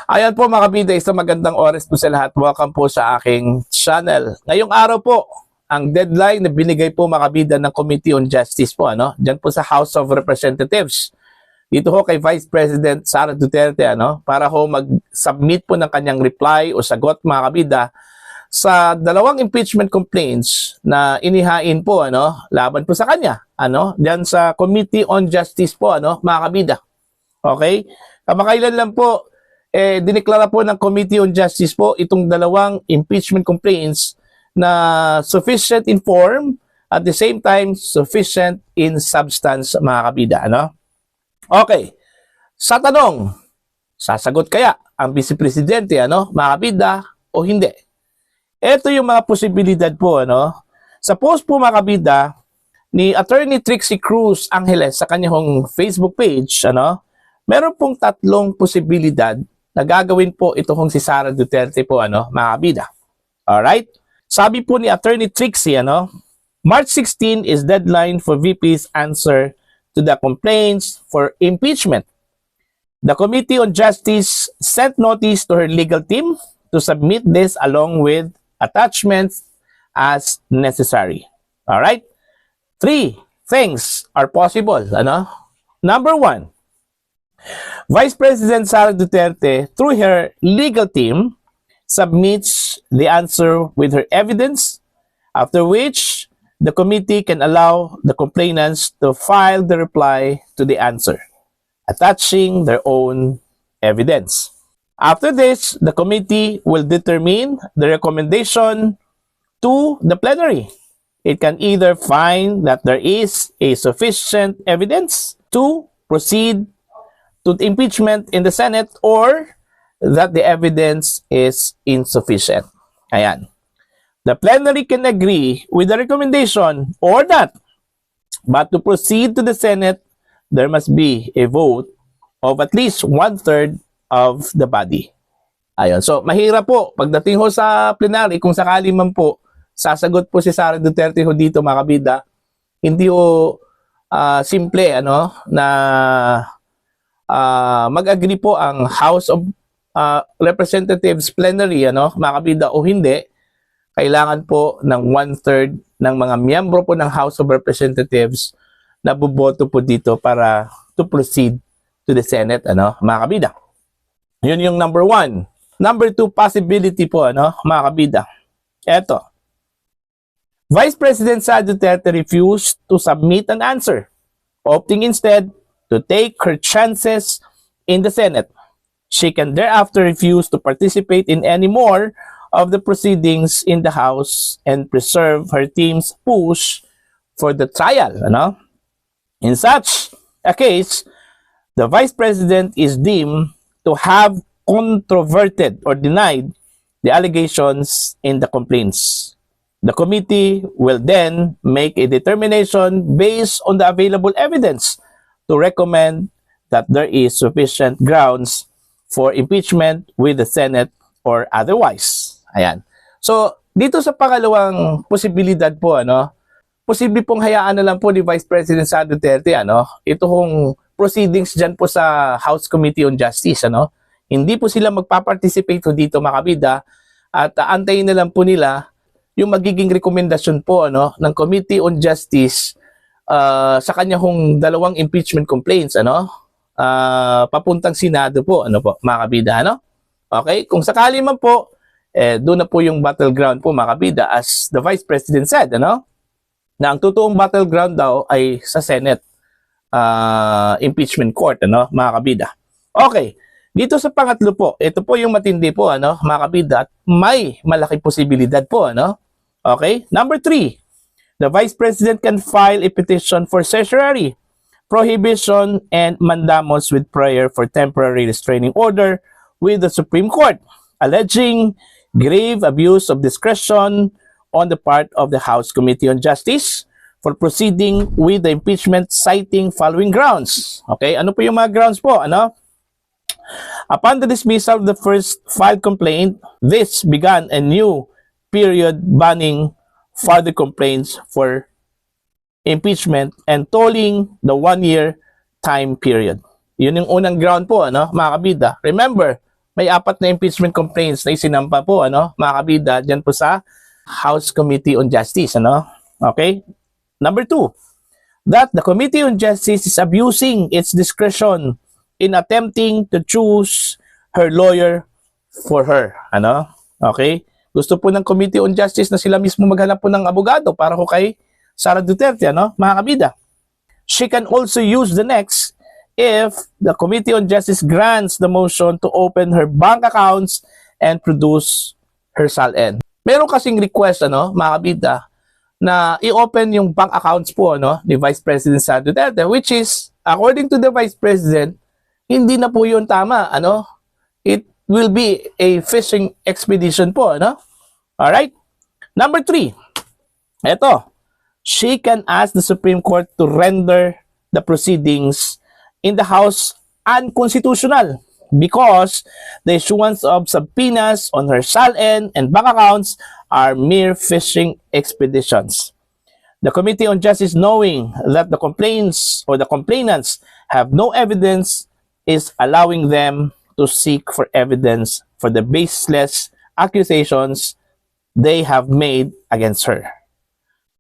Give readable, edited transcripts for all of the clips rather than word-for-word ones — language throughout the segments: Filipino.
Ayan po mga kabida, isang magandang oras po sa lahat. Welcome po sa aking channel. Ngayong araw po, ang deadline na binigay po mga kabida ng Committee on Justice po, Diyan po sa House of Representatives. Dito ho kay Vice President Sara Duterte, para ho mag-submit po ng kanyang reply o sagot mga kabida sa dalawang impeachment complaints na inihain po, laban po sa kanya, diyan sa Committee on Justice po, mga kabida. Okay? Kamakailan lang po, dineklara po ng Committee on Justice po itong dalawang impeachment complaints na sufficient in form at the same time sufficient in substance mga kabida. Okay. Sa tanong, sasagot kaya ang Vice Presidente mga kabida o hindi? Ito yung mga posibilidad po sa post po mga kabida ni Attorney Trixie Cruz Angeles sa kanyang Facebook page meron pong tatlong posibilidad na gagawin po ito kung si Sara Duterte po, mga kabida. Alright? Sabi po ni Attorney Trixie, March 16 is deadline for VP's answer to the complaints for impeachment. The Committee on Justice sent notice to her legal team to submit this along with attachments as necessary. Alright? 3 things are possible, Number 1, Vice President Sara Duterte, through her legal team, submits the answer with her evidence, after which the committee can allow the complainants to file the reply to the answer, attaching their own evidence. After this, the committee will determine the recommendation to the plenary. It can either find that there is a sufficient evidence to proceed to the impeachment in the Senate or that the evidence is insufficient. Ayan. The plenary can agree with the recommendation or not. But to proceed to the Senate, there must be a vote of at least 1/3 of the body. Ayun. So, mahirap po. Pagdating ho sa plenary, kung sakali man po, sasagot po si Sara Duterte ho dito mga kabida, hindi ho simple na mag-agree po ang House of Representatives plenary mga kabida o hindi. Kailangan po ng 1/3 ng mga miyembro po ng House of Representatives na buboto po dito para to proceed to the Senate mga kabida. Yun yung number 1. Number 2 possibility po mga kabida. Eto, Vice President Sara Duterte refused to submit an answer, opting instead to take her chances in the Senate. She can thereafter refuse to participate in any more of the proceedings in the House and preserve her team's push for the trial. In such a case, the Vice President is deemed to have controverted or denied the allegations in the complaints. The committee will then make a determination based on the available evidence to recommend that there is sufficient grounds for impeachment with the Senate or otherwise. Ayan. So, dito sa pangalawang posibilidad po, posible pong hayaan na lang po ni Vice President Sara Duterte, ito hong proceedings dyan po sa House Committee on Justice, Hindi po sila magpa-participate dito mga kabida at antayin na lang po nila yung magiging rekomendasyon po, ng Committee on Justice sa kanya hong dalawang impeachment complaints papuntang Senado po mga kabida okay, kung sakali man po doon na po yung battleground po mga kabida, as the Vice President said na ang totoong battleground daw ay sa Senate impeachment court mga kabida. Okay, dito sa pangatlo po, ito po yung matindi po mga kabida at may malaking posibilidad po okay, number 3, the Vice President can file a petition for certiorari, prohibition, and mandamus with prayer for temporary restraining order with the Supreme Court, alleging grave abuse of discretion on the part of the House Committee on Justice for proceeding with the impeachment citing following grounds. Okay, ano po yung mga grounds po? Upon the dismissal of the first filed complaint, this began a new period banning further complaints for impeachment and tolling the 1-year time period. Yun yung unang ground po, mga kabida. Remember, may 4 na impeachment complaints na isinampa po, ano, mga kabida, dyan po sa House Committee on Justice, ano? Okay? Number 2, that the Committee on Justice is abusing its discretion in attempting to choose her lawyer for her, ano? Okay? Gusto po ng Committee on Justice na sila mismo maghanap po ng abogado para ko kay Sara Duterte, ano? Mga kabida. She can also use the next if the Committee on Justice grants the motion to open her bank accounts and produce her SALN. Meron kasing request, ano, mga kabida, na i-open yung bank accounts po, ano, ni Vice President Sara Duterte, which is, according to the Vice President, hindi na po yun tama, ano. It will be a fishing expedition po, ano. Alright? Number 3, eto, she can ask the Supreme Court to render the proceedings in the House unconstitutional because the issuance of subpoenas on her SALN and bank accounts are mere fishing expeditions. The Committee on Justice, knowing that the complaints or the complainants have no evidence, is allowing them to seek for evidence for the baseless accusations they have made against her.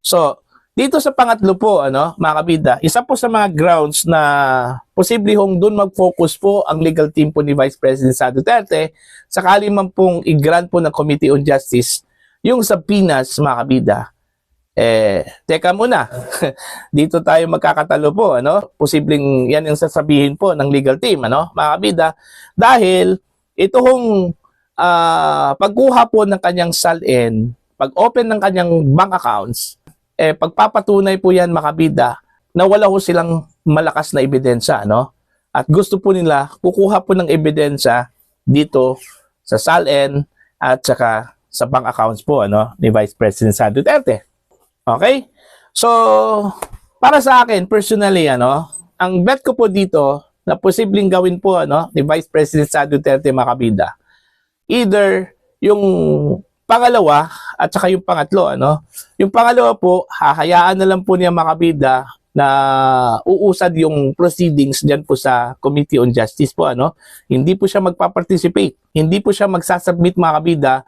So, dito sa pangatlo po, ano, mga kabida, isa po sa mga grounds na posible hong doon mag-focus po ang legal team po ni Vice President Sara Duterte sakali man pong i-grant po ng Committee on Justice yung subpoenas, mga kabida. Teka muna, dito tayo magkakatalo po, ano? Posibleng yan yung sasabihin po ng legal team, ano, mga kabida, dahil ito hong pagkuha po ng kanyang SALN, pag-open ng kanyang bank accounts, pagpapatunay po yan, makabida, na wala ho silang malakas na ebidensya, no? At gusto po nila kukuha po ng ebidensya dito sa SALN at saka sa bank accounts po, ano, ni Vice President Sara Duterte. Okay? So, para sa akin, personally, ano, ang bet ko po dito na posibleng gawin po, ano, ni Vice President Sara Duterte, makabida, either yung pangalawa at saka yung pangatlo, ano? Yung pangalawa po, hahayaan na lang po niya, makabida, na uusad yung proceedings diyan po sa Committee on Justice po, ano? Hindi po siya magpa-participate. Hindi po siya magsasubmit, makabida,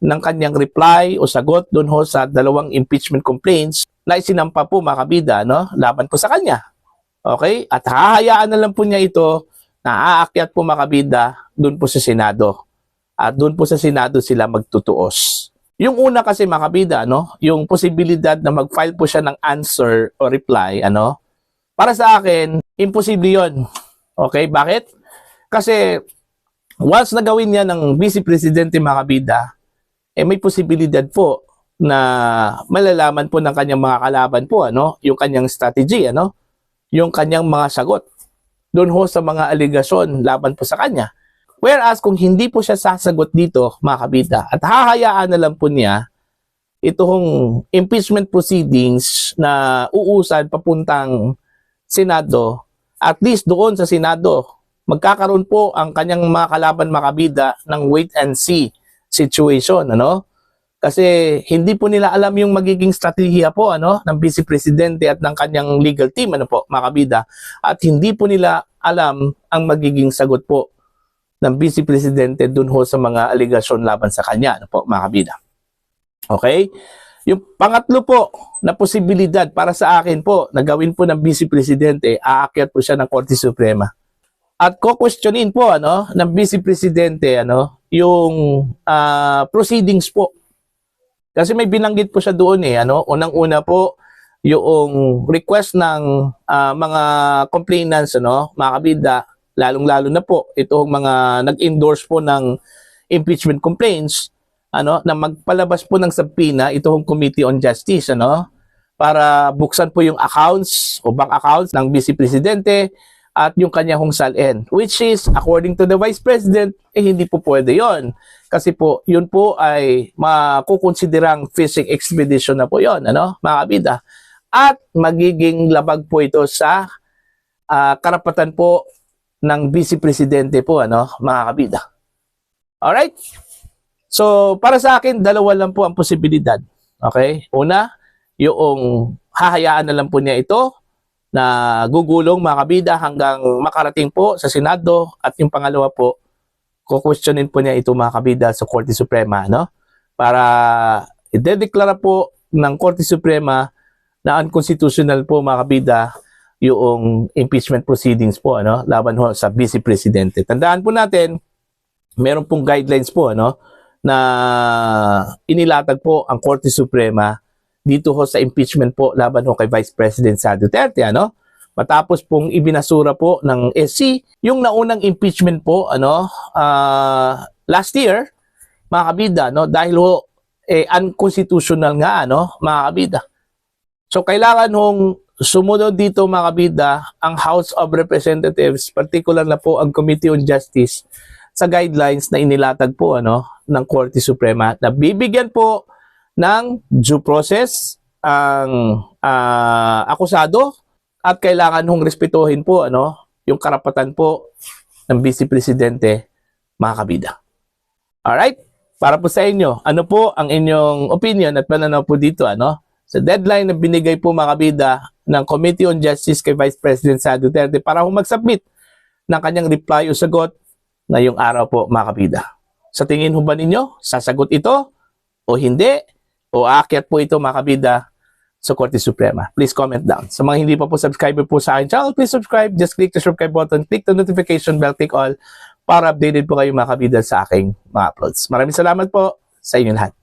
ng kanyang reply o sagot doon ho sa 2 impeachment complaints na isinampa po, makabida, no? Laban po sa kanya. Okay? At hahayaan na lang po niya ito na aakyat po, makabida, doon po sa Senado. At doon po sa Senado sila magtutuos. Yung una kasi, makabida, no, yung posibilidad na mag-file po siya ng answer o reply, ano, para sa akin, imposible yon. Okay, bakit? Kasi once na gawin niya ng Vice Presidente, makabida, may posibilidad po na malalaman po ng kanyang mga kalaban po, ano, yung kanyang strategy, ano, yung kanyang mga sagot doon ho sa mga aligasyon laban po sa kanya. Whereas kung hindi po siya sasagot dito, mga kabida, at hahayaan na lang po niya itong impeachment proceedings na uusad papuntang Senado, at least doon sa Senado, magkakaroon po ang kanyang mga kalaban, mga kabida, ng wait and see situation, ano? Kasi hindi po nila alam yung magiging strategiya po, ano, ng Vice Presidente at ng kanyang legal team, ano po, mga kabida, at hindi po nila alam ang magiging sagot po ng Vice Presidente dun ho sa mga aligasyon laban sa kanya, ano po, mga kabida. Okay? Yung pangatlo po na posibilidad para sa akin po na gawin po ng Vice Presidente, aakyat po siya ng Korte Suprema. At ko-questionin po, ano, ng Vice Presidente, ano, yung proceedings po. Kasi may binanggit po siya doon, ano, unang-una po yung request ng mga complainants, ano, mga kabida, lalong-lalo na po itong mga nag-endorse po ng impeachment complaints, ano, na magpalabas po ng subpoena itong Committee on Justice, ano, para buksan po yung accounts o bank accounts ng Vice Presidente at yung kanya hong SALN, which is according to the Vice President, hindi po pwede yon. Kasi po, yun po ay makukonsiderang fishing expedition na po yon, ano, mga kabida. At magiging labag po ito sa karapatan po ng Vice Presidente po, ano, mga kabida. Alright? So, para sa akin, dalawa lang po ang posibilidad. Okay? Una, yung hahayaan na lang po niya ito na gugulong, mga kabida, hanggang makarating po sa Senado. At yung pangalawa po, kukwestiyonin po niya ito mga kabida sa Korte Suprema, no? Para idedeklara po ng Korte Suprema na unconstitutional po mga kabida yung impeachment proceedings po, ano, laban ho sa Vice Presidente. Tandaan po natin, meron pong guidelines po, ano, na inilatag po ang Korte Suprema dito ho sa impeachment po laban ho kay Vice President Sara Duterte, ano? Matapos pong ibinasura po ng SC yung naunang impeachment po, ano, last year, mga kabida, no, dahil ho unconstitutional nga, ano, mga kabida. So kailangan hong sumunod dito mga kabida ang House of Representatives, particular na po ang Committee on Justice sa guidelines na inilatag po, ano, ng Korte Suprema na bibigyan po ng due process ang akusado at kailangan hong respetuhin po, ano, yung karapatan po ng Vice Presidente, mga kabida. Alright? Para po sa inyo, ano po ang inyong opinion at pananaw po dito, ano? Sa deadline na binigay po mga kabida ng Committee on Justice kay Vice President Sara Duterte para mag-submit ng kanyang reply o sagot ngayong araw po mga kabida. Sa tingin ho ba ninyo, sasagot ito o hindi? O aakyat po ito mga kabida sa Korte Suprema? Please comment down. Sa mga hindi pa po subscriber po sa akin channel, please subscribe. Just click the subscribe button, click the notification bell, click all para updated po kayo mga kabida sa aking mga uploads. Maraming salamat po sa inyo lahat.